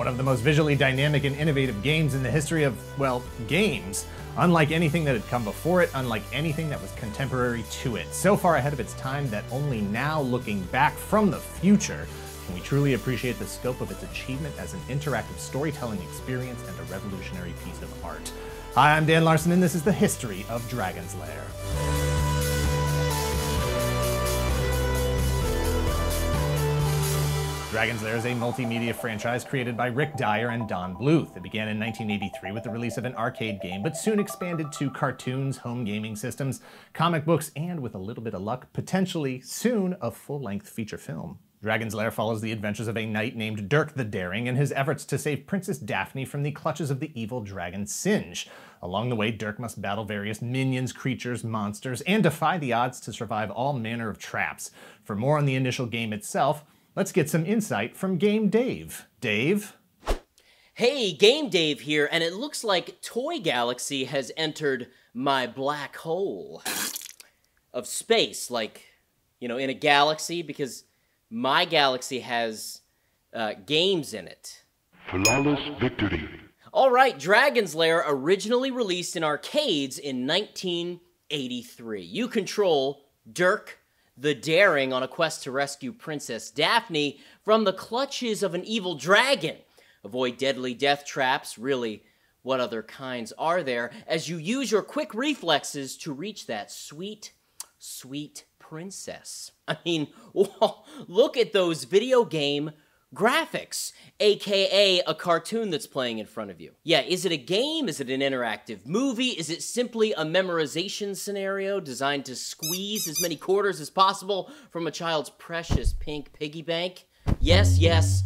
One of the most visually dynamic and innovative games in the history of, well, games. Unlike anything that had come before it, unlike anything that was contemporary to it. So far ahead of its time that only now, looking back from the future, can we truly appreciate the scope of its achievement as an interactive storytelling experience and a revolutionary piece of art. Hi, I'm Dan Larson, and this is the history of Dragon's Lair. Dragon's Lair is a multimedia franchise created by Rick Dyer and Don Bluth. It began in 1983 with the release of an arcade game, but soon expanded to cartoons, home gaming systems, comic books, and with a little bit of luck, potentially soon a full-length feature film. Dragon's Lair follows the adventures of a knight named Dirk the Daring and his efforts to save Princess Daphne from the clutches of the evil dragon Singe. Along the way, Dirk must battle various minions, creatures, monsters, and defy the odds to survive all manner of traps. For more on the initial game itself, let's get some insight from Game Dave. Dave? Hey, Game Dave here, and it looks like Toy Galaxy has entered my black hole of space, like, you know, in a galaxy, because my galaxy has games in it. Flawless victory. All right, Dragon's Lair originally released in arcades in 1983. You control Dirk the Daring on a quest to rescue Princess Daphne from the clutches of an evil dragon. Avoid deadly death traps, really, what other kinds are there, as you use your quick reflexes to reach that sweet, sweet princess. I mean, look at those video game graphics, aka a cartoon that's playing in front of you. Yeah, is it a game? Is it an interactive movie? Is it simply a memorization scenario designed to squeeze as many quarters as possible from a child's precious pink piggy bank? Yes, yes,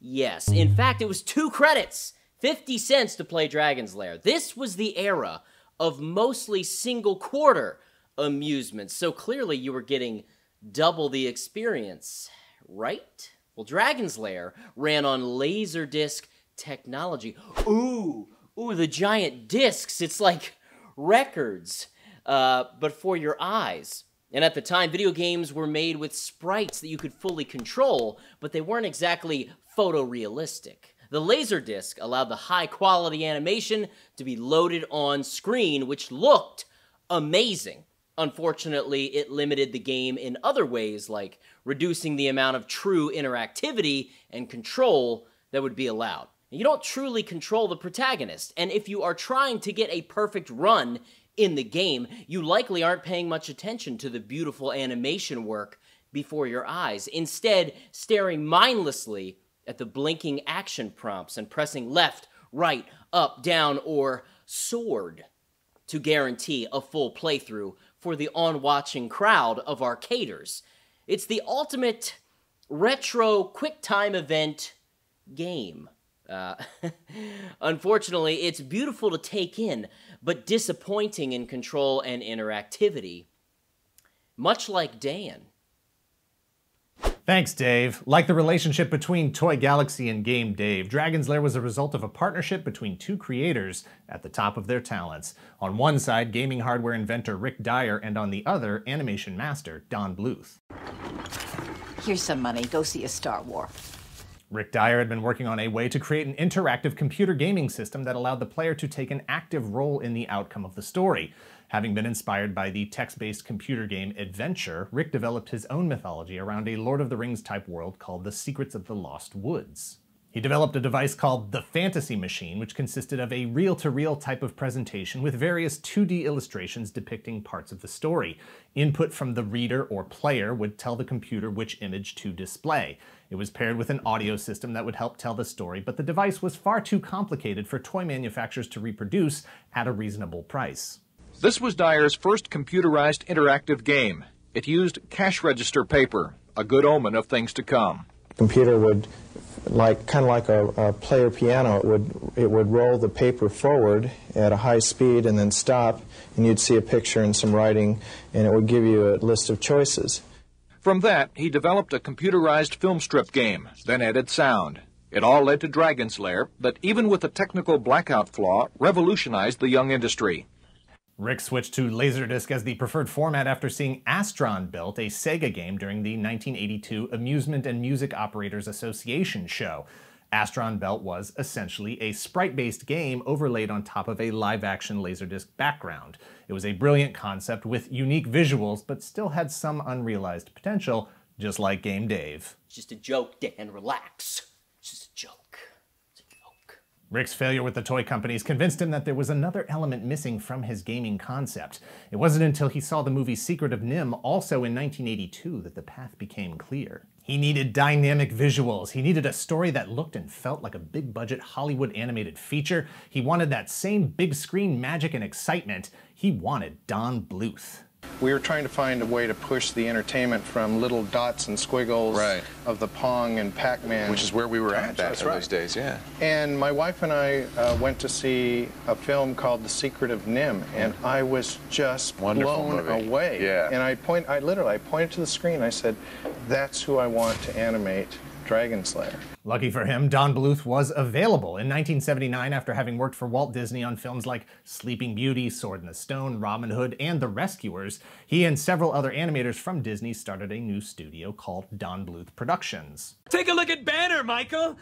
yes. In fact, it was 2 credits, 50 cents to play Dragon's Lair. This was the era of mostly single quarter amusements, so clearly you were getting double the experience, right? Well, Dragon's Lair ran on Laserdisc technology. Ooh, the giant discs. It's like records, but for your eyes. And at the time, video games were made with sprites that you could fully control, but they weren't exactly photorealistic. The Laserdisc allowed the high-quality animation to be loaded on screen, which looked amazing. Unfortunately, it limited the game in other ways, like reducing the amount of true interactivity and control that would be allowed. You don't truly control the protagonist, and if you are trying to get a perfect run in the game, you likely aren't paying much attention to the beautiful animation work before your eyes, instead staring mindlessly at the blinking action prompts and pressing left, right, up, down, or sword to guarantee a full playthrough for the on-watching crowd of arcaders. It's the ultimate retro quick-time event game. Unfortunately, it's beautiful to take in, but disappointing in control and interactivity. Much like Dan. Thanks, Dave. Like the relationship between Toy Galaxy and Game Dave, Dragon's Lair was a result of a partnership between 2 creators at the top of their talents. On one side, gaming hardware inventor Rick Dyer, and on the other, animation master Don Bluth. Here's some money. Go see a Star War. Rick Dyer had been working on a way to create an interactive computer gaming system that allowed the player to take an active role in the outcome of the story. Having been inspired by the text-based computer game Adventure, Rick developed his own mythology around a Lord of the Rings-type world called the Secrets of the Lost Woods. He developed a device called the Fantasy Machine, which consisted of a reel-to-reel type of presentation with various 2D illustrations depicting parts of the story. Input from the reader or player would tell the computer which image to display. It was paired with an audio system that would help tell the story, but the device was far too complicated for toy manufacturers to reproduce at a reasonable price. This was Dyer's first computerized interactive game. It used cash register paper, a good omen of things to come. The computer would, kind of like a player piano, it would roll the paper forward at a high speed and then stop, and you'd see a picture and some writing, and it would give you a list of choices. From that, he developed a computerized film strip game, then added sound. It all led to Dragon's Lair that, even with a technical blackout flaw, revolutionized the young industry. Rick switched to Laserdisc as the preferred format after seeing Astron built, a Sega game, during the 1982 Amusement and Music Operators Association show. Astron Belt was essentially a sprite-based game overlaid on top of a live-action Laserdisc background. It was a brilliant concept with unique visuals, but still had some unrealized potential, just like Game Dave. It's just a joke, Dan, relax. It's just a joke. It's a joke. Rick's failure with the toy companies convinced him that there was another element missing from his gaming concept. It wasn't until he saw the movie Secret of NIMH, also in 1982, that the path became clear. He needed dynamic visuals. He needed a story that looked and felt like a big-budget Hollywood animated feature. He wanted that same big-screen magic and excitement. He wanted Don Bluth. We were trying to find a way to push the entertainment from little dots and squiggles of the Pong and Pac-Man. Which is where we were at back in those days, yeah. And my wife and I went to see a film called The Secret of NIMH, and I was just blown away. Yeah. And I literally pointed to the screen, I said, that's who I want to animate Dragon's Lair. Lucky for him, Don Bluth was available in 1979 after having worked for Walt Disney on films like Sleeping Beauty, Sword in the Stone, Robin Hood, and The Rescuers. He and several other animators from Disney started a new studio called Don Bluth Productions. Take a look at Banner, Michael!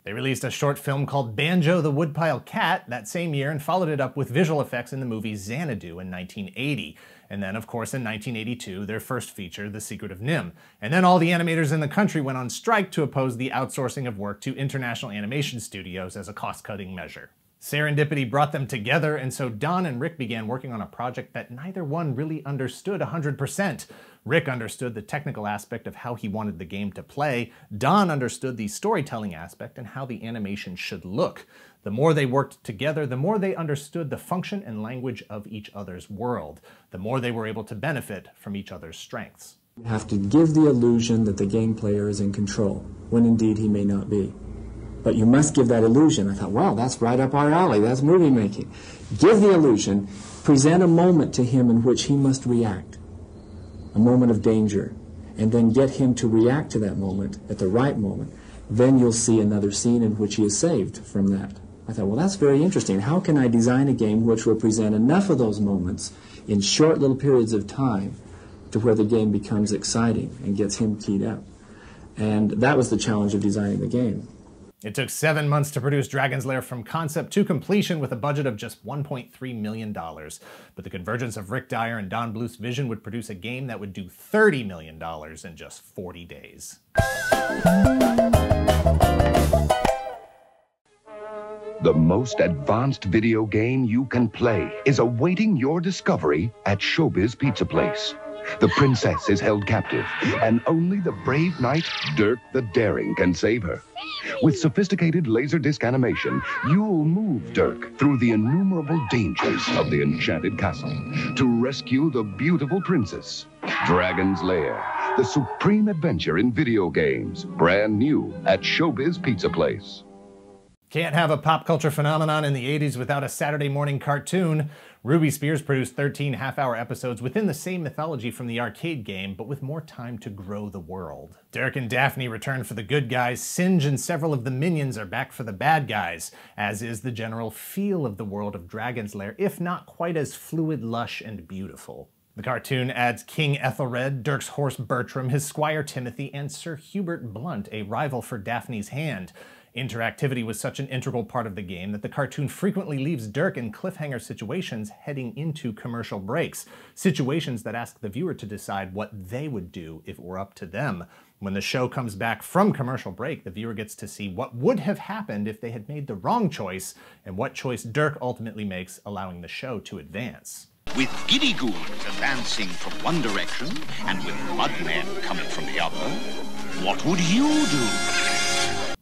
They released a short film called Banjo the Woodpile Cat that same year and followed it up with visual effects in the movie Xanadu in 1980. And then, of course, in 1982, their first feature, The Secret of NIMH. And then all the animators in the country went on strike to oppose the outsourcing of work to international animation studios as a cost-cutting measure. Serendipity brought them together, and so Don and Rick began working on a project that neither one really understood 100%. Rick understood the technical aspect of how he wanted the game to play. Don understood the storytelling aspect and how the animation should look. The more they worked together, the more they understood the function and language of each other's world. The more they were able to benefit from each other's strengths. You have to give the illusion that the game player is in control, when indeed he may not be. But you must give that illusion. I thought, wow, that's right up our alley. That's movie making. Give the illusion, present a moment to him in which he must react, a moment of danger, and then get him to react to that moment at the right moment. Then you'll see another scene in which he is saved from that. I thought, well, that's very interesting. How can I design a game which will present enough of those moments in short little periods of time to where the game becomes exciting and gets him keyed up? And that was the challenge of designing the game. It took 7 months to produce Dragon's Lair from concept to completion with a budget of just $1.3 million. But the convergence of Rick Dyer and Don Bluth's vision would produce a game that would do $30 million in just 40 days. The most advanced video game you can play is awaiting your discovery at Showbiz Pizza Place. The princess is held captive, and only the brave knight, Dirk the Daring, can save her. With sophisticated Laserdisc animation, you'll move Dirk through the innumerable dangers of the enchanted castle to rescue the beautiful princess. Dragon's Lair, the supreme adventure in video games, brand new at Showbiz Pizza Place. Can't have a pop culture phenomenon in the 80s without a Saturday morning cartoon. Ruby Spears produced 13 half-hour episodes within the same mythology from the arcade game, but with more time to grow the world. Dirk and Daphne return for the good guys. Singe and several of the minions are back for the bad guys, as is the general feel of the world of Dragon's Lair, if not quite as fluid, lush, and beautiful. The cartoon adds King Ethelred, Dirk's horse Bertram, his squire Timothy, and Sir Hubert Blunt, a rival for Daphne's hand. Interactivity was such an integral part of the game that the cartoon frequently leaves Dirk in cliffhanger situations heading into commercial breaks, situations that ask the viewer to decide what they would do if it were up to them. When the show comes back from commercial break, the viewer gets to see what would have happened if they had made the wrong choice, and what choice Dirk ultimately makes, allowing the show to advance. With giddy goons advancing from one direction, and with mudmen coming from the other, what would you do?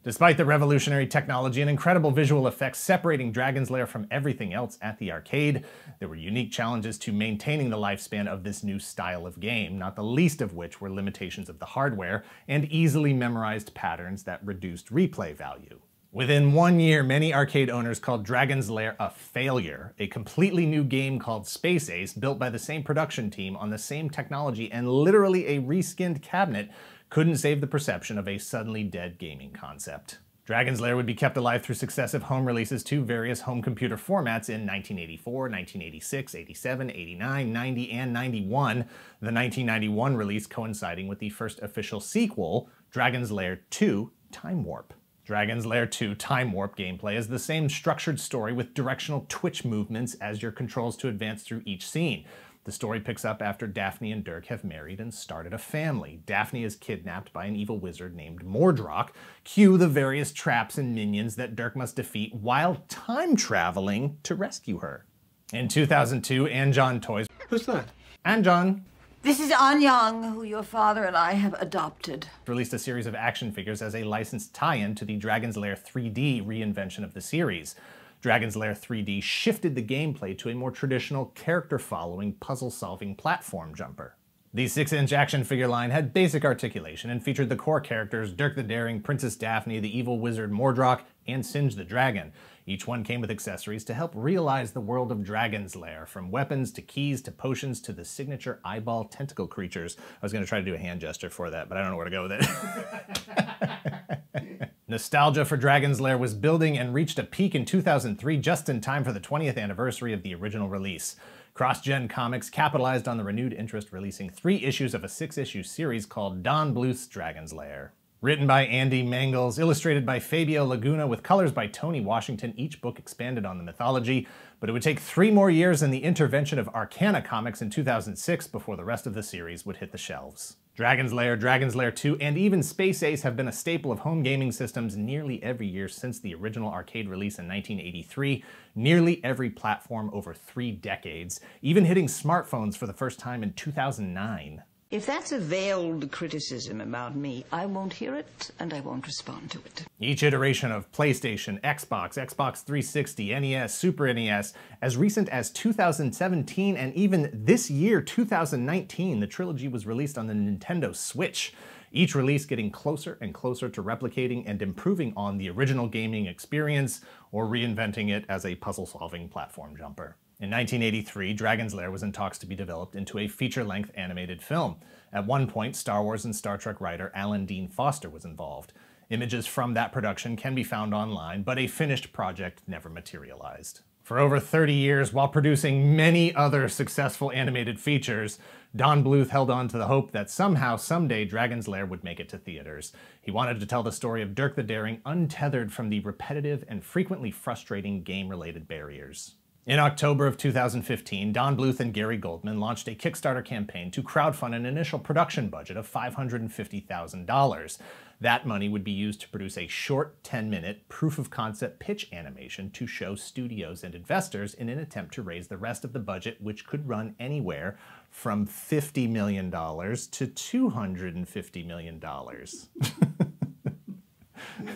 Despite the revolutionary technology and incredible visual effects separating Dragon's Lair from everything else at the arcade, there were unique challenges to maintaining the lifespan of this new style of game, not the least of which were limitations of the hardware and easily memorized patterns that reduced replay value. Within 1 year, many arcade owners called Dragon's Lair a failure, a completely new game called Space Ace, built by the same production team on the same technology and literally a reskinned cabinet, couldn't save the perception of a suddenly dead gaming concept. Dragon's Lair would be kept alive through successive home releases to various home computer formats in 1984, 1986, 87, 89, 90, and 91, the 1991 release coinciding with the first official sequel, Dragon's Lair 2, Time Warp. Dragon's Lair 2 Time Warp gameplay is the same structured story with directional twitch movements as your controls to advance through each scene. The story picks up after Daphne and Dirk have married and started a family. Daphne is kidnapped by an evil wizard named Mordrock. Cue the various traps and minions that Dirk must defeat while time traveling to rescue her. In 2002, Anjon Toys... Who's that? Anjon. This is Anyang, who your father and I have adopted. Released a series of action figures as a licensed tie-in to the Dragon's Lair 3D reinvention of the series. Dragon's Lair 3D shifted the gameplay to a more traditional character-following, puzzle-solving platform jumper. The 6-inch action figure line had basic articulation and featured the core characters Dirk the Daring, Princess Daphne, the evil wizard Mordrock, and Singe the Dragon. Each one came with accessories to help realize the world of Dragon's Lair, from weapons to keys to potions to the signature eyeball tentacle creatures. I was going to try to do a hand gesture for that, but I don't know where to go with it. Nostalgia for Dragon's Lair was building and reached a peak in 2003, just in time for the 20th anniversary of the original release. Cross-Gen Comics capitalized on the renewed interest, releasing 3 issues of a 6-issue series called Don Bluth's Dragon's Lair. Written by Andy Mangels, illustrated by Fabio Laguna, with colors by Tony Washington, each book expanded on the mythology, but it would take 3 more years and the intervention of Arcana Comics in 2006 before the rest of the series would hit the shelves. Dragon's Lair, Dragon's Lair 2, and even Space Ace have been a staple of home gaming systems nearly every year since the original arcade release in 1983, nearly every platform over 3 decades, even hitting smartphones for the first time in 2009. If that's a veiled criticism about me, I won't hear it and I won't respond to it. Each iteration of PlayStation, Xbox, Xbox 360, NES, Super NES, as recent as 2017 and even this year, 2019, the trilogy was released on the Nintendo Switch. Each release getting closer and closer to replicating and improving on the original gaming experience or reinventing it as a puzzle-solving platform jumper. In 1983, Dragon's Lair was in talks to be developed into a feature-length animated film. At one point, Star Wars and Star Trek writer Alan Dean Foster was involved. Images from that production can be found online, but a finished project never materialized. For over 30 years, while producing many other successful animated features, Don Bluth held on to the hope that somehow, someday, Dragon's Lair would make it to theaters. He wanted to tell the story of Dirk the Daring untethered from the repetitive and frequently frustrating game-related barriers. In October of 2015, Don Bluth and Gary Goldman launched a Kickstarter campaign to crowdfund an initial production budget of $550,000. That money would be used to produce a short 10-minute proof-of-concept pitch animation to show studios and investors in an attempt to raise the rest of the budget, which could run anywhere from $50 million to $250 million.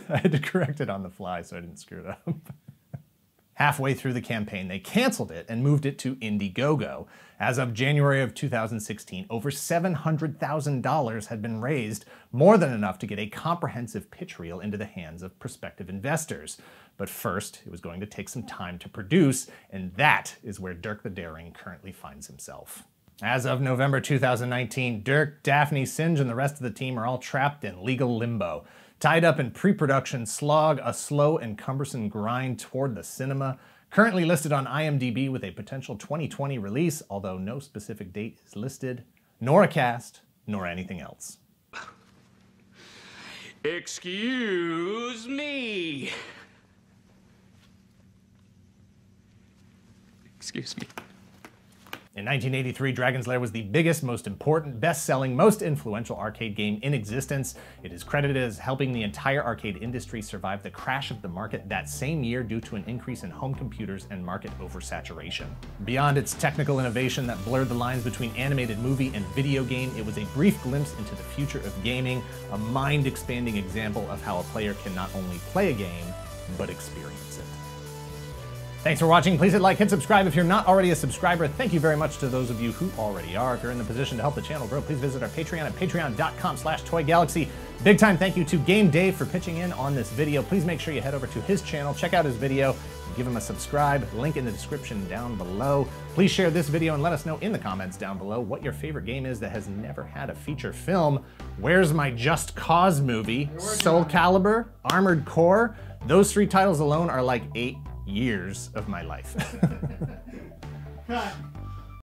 I had to correct it on the fly so I didn't screw it up. Halfway through the campaign, they canceled it and moved it to Indiegogo. As of January of 2016, over $700,000 had been raised, more than enough to get a comprehensive pitch reel into the hands of prospective investors. But first, it was going to take some time to produce, and that is where Dirk the Daring currently finds himself. As of November 2019, Dirk, Daphne, Singe, and the rest of the team are all trapped in legal limbo. Tied up in pre-production slog, a slow and cumbersome grind toward the cinema, currently listed on IMDb with a potential 2020 release, although no specific date is listed, nor a cast, nor anything else. Excuse me. Excuse me. In 1983, Dragon's Lair was the biggest, most important, best-selling, most influential arcade game in existence. It is credited as helping the entire arcade industry survive the crash of the market that same year due to an increase in home computers and market oversaturation. Beyond its technical innovation that blurred the lines between animated movie and video game, it was a brief glimpse into the future of gaming, a mind-expanding example of how a player can not only play a game, but experience it. Thanks for watching. Please hit like, hit subscribe if you're not already a subscriber. Thank you very much to those of you who already are. If you're in the position to help the channel grow, please visit our Patreon at patreon.com/toygalaxy. Big time thank you to Game Dave for pitching in on this video. Please make sure you head over to his channel, check out his video, give him a subscribe, link in the description down below. Please share this video and let us know in the comments down below what your favorite game is that has never had a feature film. Where's my Just Cause movie? Soul Calibur? Armored Core? Those 3 titles alone are like 8 years of my life.